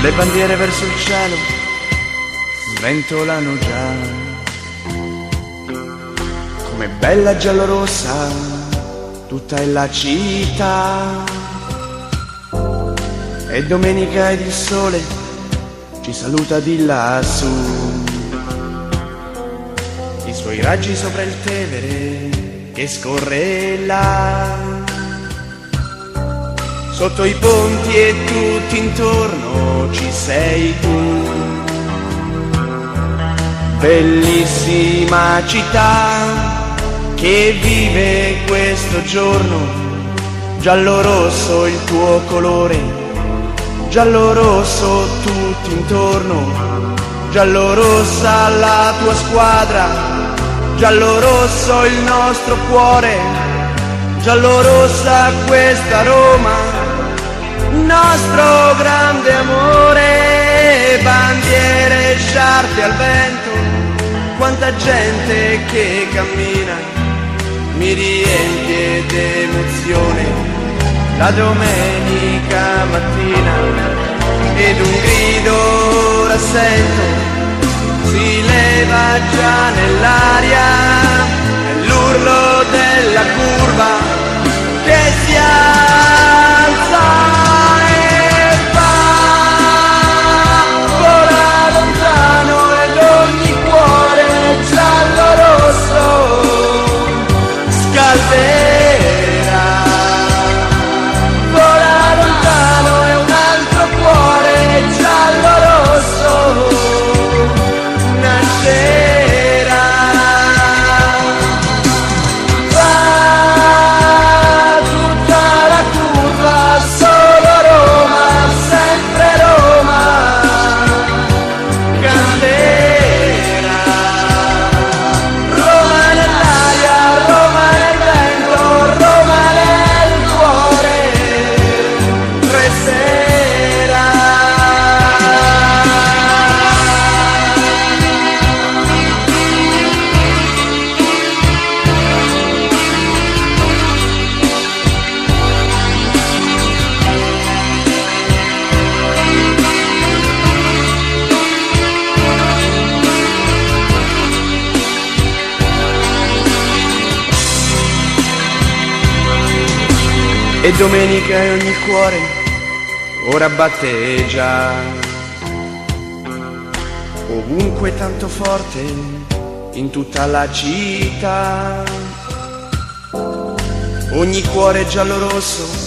le bandiere verso il cielo sventolano già, come bella giallorossa tutta è la città. E domenica ed il sole ci saluta di lassù, i suoi raggi sopra il Tevere che scorre là, sotto i ponti e tutti intorno ci sei tu. Bellissima città che vive questo giorno, giallo-rosso il tuo colore, giallo-rosso tutto intorno, giallo-rossa la tua squadra, giallo-rosso il nostro cuore, giallo-rossa questa Roma, nostro grande amore. Bandiere, sciarpe al vento, quanta gente che cammina, mi riempie d'emozione la domenica mattina, ed un grido ora sento, si leva già nell'aria, è l'urlo della curva che si alza e va, vola lontano ed ogni cuore giallo-rosso scalderà, vola lontano e un altro cuore giallo-rosso nascerà. Va tutta la curva, solo Roma, sempre Roma canterà. Roma nell'aria, Roma nel vento, Roma nel cuore resterà. E domenica e ogni cuore ora batte già, ovunque tanto forte in tutta la città, ogni cuore giallo-rosso